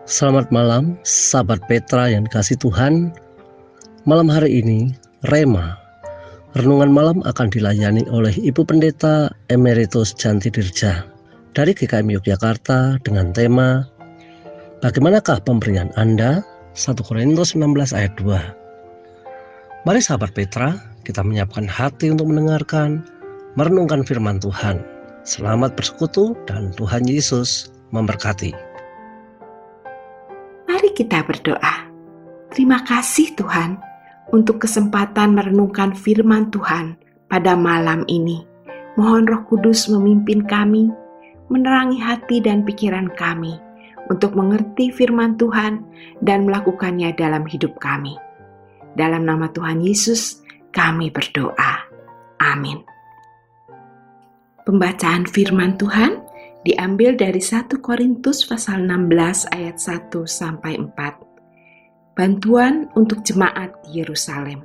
Selamat malam, sahabat Petra yang dikasih Tuhan. Malam hari ini, Rema, renungan malam akan dilayani oleh Ibu Pendeta Emeritus Janti Dirja dari GKM Yogyakarta dengan tema Bagaimanakah pemberian Anda? 1 Korintus 16 ayat 2. Mari sahabat Petra, kita menyiapkan hati untuk mendengarkan, merenungkan firman Tuhan. Selamat bersekutu dan Tuhan Yesus memberkati. Mari kita berdoa. Terima kasih Tuhan untuk kesempatan merenungkan firman Tuhan pada malam ini. Mohon Roh Kudus memimpin kami, menerangi hati dan pikiran kami untuk mengerti firman Tuhan dan melakukannya dalam hidup kami. Dalam nama Tuhan Yesus kami berdoa. Amin. Pembacaan firman Tuhan diambil dari 1 Korintus pasal 16 ayat 1 sampai 4. Bantuan untuk jemaat di Yerusalem.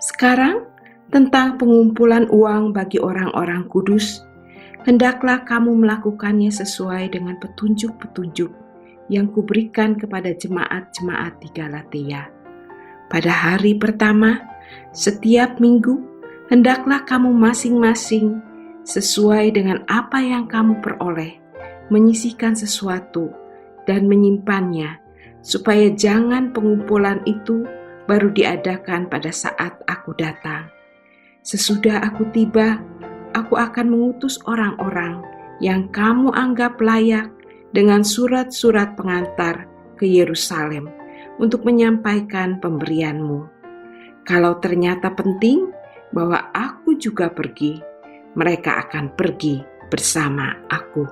Sekarang tentang pengumpulan uang bagi orang-orang kudus, hendaklah kamu melakukannya sesuai dengan petunjuk-petunjuk yang kuberikan kepada jemaat-jemaat di Galatia. Pada hari pertama, setiap minggu, hendaklah kamu masing-masing sesuai dengan apa yang kamu peroleh, menyisihkan sesuatu dan menyimpannya, supaya jangan pengumpulan itu baru diadakan pada saat aku datang. Sesudah aku tiba, aku akan mengutus orang-orang yang kamu anggap layak dengan surat-surat pengantar ke Yerusalem untuk menyampaikan pemberianmu. Kalau ternyata penting bahwa aku juga pergi, mereka akan pergi bersama aku.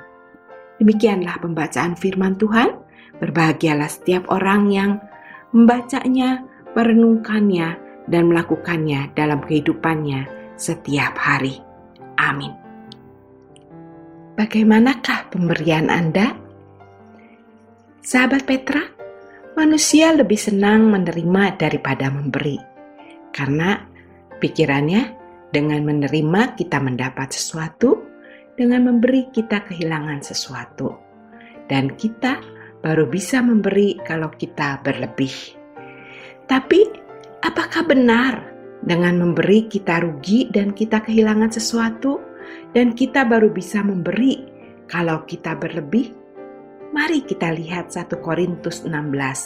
Demikianlah pembacaan firman Tuhan. Berbahagialah setiap orang yang membacanya, merenungkannya, dan melakukannya dalam kehidupannya setiap hari. Amin. Bagaimanakah pemberian Anda? Sahabat Petra, manusia lebih senang menerima daripada memberi. Karena pikirannya, dengan menerima kita mendapat sesuatu, dengan memberi kita kehilangan sesuatu. Dan kita baru bisa memberi kalau kita berlebih. Tapi apakah benar dengan memberi kita rugi dan kita kehilangan sesuatu, dan kita baru bisa memberi kalau kita berlebih? Mari kita lihat 1 Korintus 16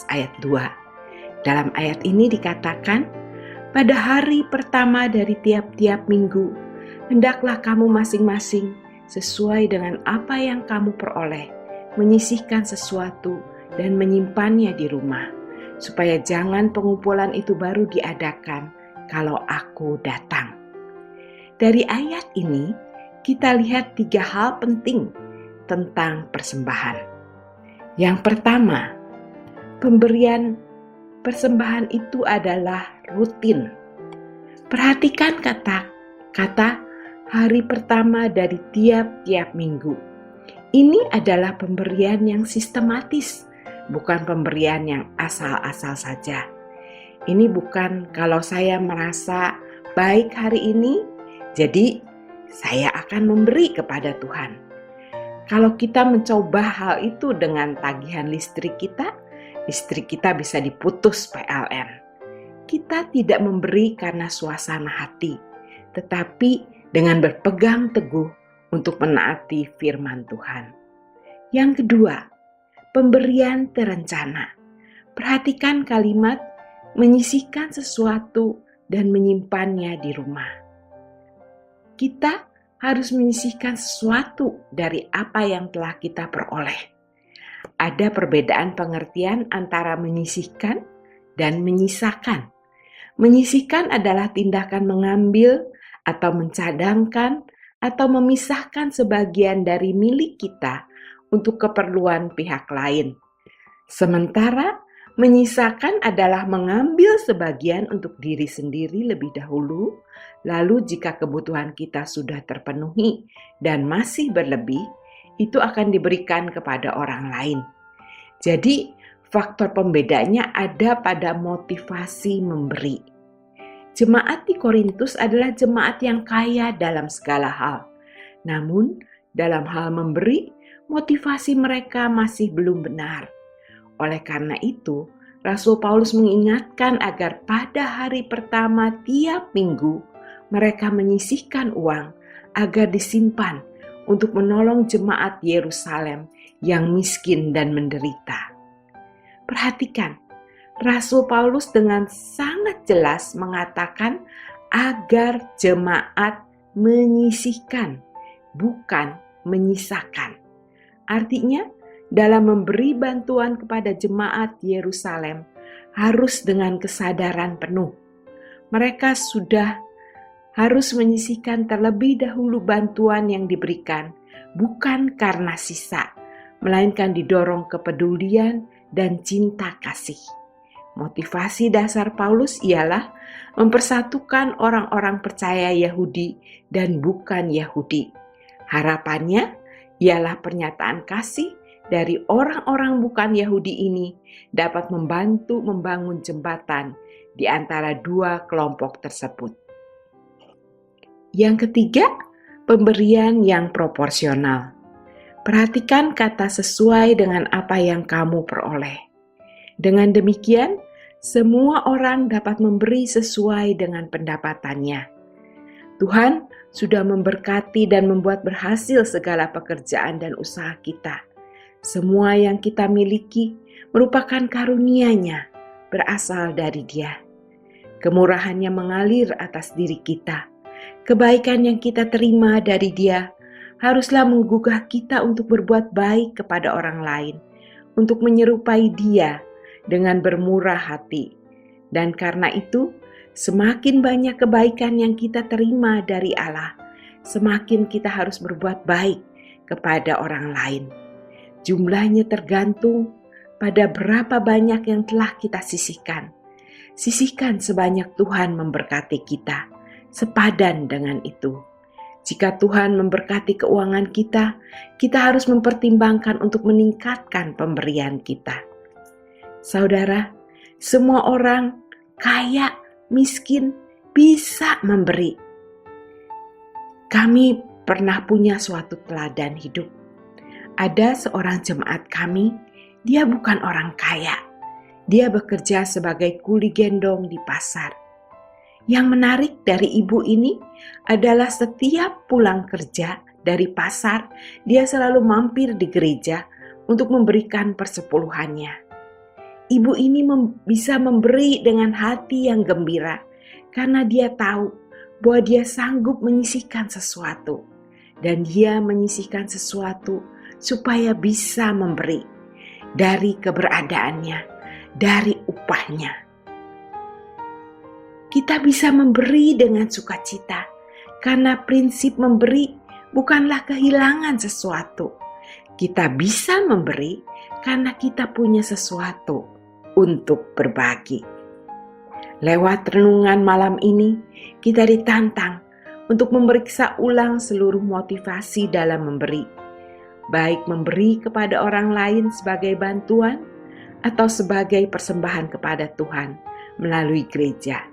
ayat 2. Dalam ayat ini dikatakan, pada hari pertama dari tiap-tiap minggu, hendaklah kamu masing-masing sesuai dengan apa yang kamu peroleh, menyisihkan sesuatu dan menyimpannya di rumah, supaya jangan pengumpulan itu baru diadakan kalau aku datang. Dari ayat ini, kita lihat 3 hal penting tentang persembahan. Yang pertama, pemberian persembahan itu adalah rutin. Perhatikan kata hari pertama dari tiap-tiap minggu. Ini adalah pemberian yang sistematis, bukan pemberian yang asal-asal saja. Ini bukan kalau saya merasa baik hari ini, jadi saya akan memberi kepada Tuhan. Kalau kita mencoba hal itu dengan tagihan listrik kita bisa diputus PLN. Kita tidak memberi karena suasana hati, tetapi dengan berpegang teguh untuk menaati firman Tuhan. Yang kedua, pemberian terencana. Perhatikan kalimat menyisihkan sesuatu dan menyimpannya di rumah. Kita harus menyisihkan sesuatu dari apa yang telah kita peroleh. Ada perbedaan pengertian antara menyisihkan dan menyisakan. Menyisihkan adalah tindakan mengambil atau mencadangkan atau memisahkan sebagian dari milik kita untuk keperluan pihak lain. Sementara menyisakan adalah mengambil sebagian untuk diri sendiri lebih dahulu, lalu jika kebutuhan kita sudah terpenuhi dan masih berlebih, itu akan diberikan kepada orang lain. Jadi, faktor pembedanya ada pada motivasi memberi. Jemaat di Korintus adalah jemaat yang kaya dalam segala hal. Namun, dalam hal memberi, motivasi mereka masih belum benar. Oleh karena itu, Rasul Paulus mengingatkan agar pada hari pertama tiap minggu mereka menyisihkan uang agar disimpan untuk menolong jemaat Yerusalem yang miskin dan menderita. Perhatikan, Rasul Paulus dengan sangat jelas mengatakan agar jemaat menyisihkan, bukan menyisakan. Artinya, dalam memberi bantuan kepada jemaat Yerusalem harus dengan kesadaran penuh. Mereka sudah harus menyisihkan terlebih dahulu bantuan yang diberikan, bukan karena sisa, melainkan didorong kepedulian dan cinta kasih. Motivasi dasar Paulus ialah mempersatukan orang-orang percaya Yahudi dan bukan Yahudi. Harapannya ialah pernyataan kasih dari orang-orang bukan Yahudi ini dapat membantu membangun jembatan di antara dua kelompok tersebut. Yang ketiga, pemberian yang proporsional. Perhatikan kata sesuai dengan apa yang kamu peroleh. Dengan demikian, semua orang dapat memberi sesuai dengan pendapatannya. Tuhan sudah memberkati dan membuat berhasil segala pekerjaan dan usaha kita. Semua yang kita miliki merupakan karunia-Nya, berasal dari Dia. Kemurahan-Nya mengalir atas diri kita. Kebaikan yang kita terima dari Dia haruslah menggugah kita untuk berbuat baik kepada orang lain, untuk menyerupai Dia dengan bermurah hati. Dan karena itu, semakin banyak kebaikan yang kita terima dari Allah, semakin kita harus berbuat baik kepada orang lain. Jumlahnya tergantung pada berapa banyak yang telah kita sisihkan. Sisihkan sebanyak Tuhan memberkati kita, sepadan dengan itu. Jika Tuhan memberkati keuangan kita, kita harus mempertimbangkan untuk meningkatkan pemberian kita. Saudara, semua orang, kaya, miskin, bisa memberi. Kami pernah punya suatu teladan hidup. Ada seorang jemaat kami, dia bukan orang kaya. Dia bekerja sebagai kuli gendong di pasar. Yang menarik dari ibu ini adalah setiap pulang kerja dari pasar, dia selalu mampir di gereja untuk memberikan persepuluhannya. Ibu ini bisa memberi dengan hati yang gembira karena dia tahu bahwa dia sanggup menyisihkan sesuatu. Dan dia menyisihkan sesuatu supaya bisa memberi dari keberadaannya, dari upahnya. Kita bisa memberi dengan sukacita, karena prinsip memberi bukanlah kehilangan sesuatu. Kita bisa memberi karena kita punya sesuatu untuk berbagi. Lewat renungan malam ini, kita ditantang untuk memeriksa ulang seluruh motivasi dalam memberi. Baik memberi kepada orang lain sebagai bantuan atau sebagai persembahan kepada Tuhan melalui gereja.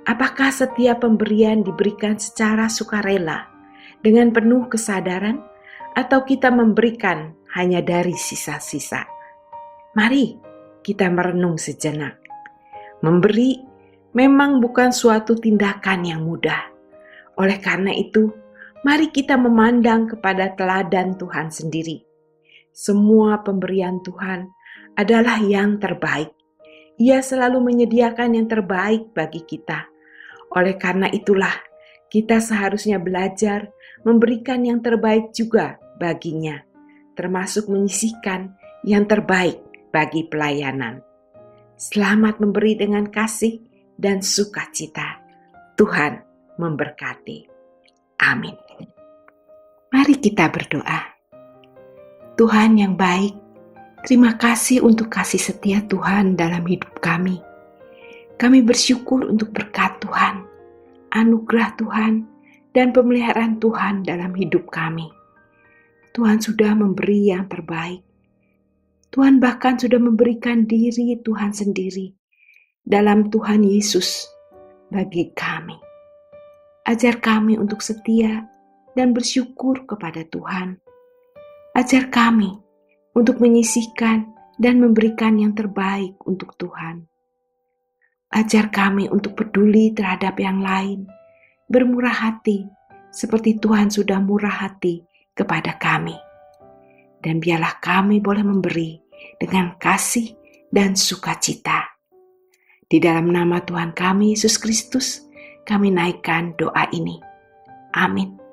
Apakah setiap pemberian diberikan secara sukarela dengan penuh kesadaran atau kita memberikan hanya dari sisa-sisa? Mari kita merenung sejenak. Memberi memang bukan suatu tindakan yang mudah. Oleh karena itu, mari kita memandang kepada teladan Tuhan sendiri. Semua pemberian Tuhan adalah yang terbaik. Ia selalu menyediakan yang terbaik bagi kita. Oleh karena itulah, kita seharusnya belajar memberikan yang terbaik juga baginya, termasuk menyisihkan yang terbaik bagi pelayanan. Selamat memberi dengan kasih dan sukacita. Tuhan memberkati. Amin. Mari kita berdoa. Tuhan yang baik, terima kasih untuk kasih setia Tuhan dalam hidup kami. Kami bersyukur untuk berkat Tuhan, anugerah Tuhan, dan pemeliharaan Tuhan dalam hidup kami. Tuhan sudah memberi yang terbaik. Tuhan bahkan sudah memberikan diri Tuhan sendiri dalam Tuhan Yesus bagi kami. Ajar kami untuk setia dan bersyukur kepada Tuhan. Ajar kami untuk menyisihkan dan memberikan yang terbaik untuk Tuhan. Ajar kami untuk peduli terhadap yang lain, bermurah hati, seperti Tuhan sudah murah hati kepada kami. Dan biarlah kami boleh memberi dengan kasih dan sukacita. Di dalam nama Tuhan kami, Yesus Kristus, kami naikkan doa ini. Amin.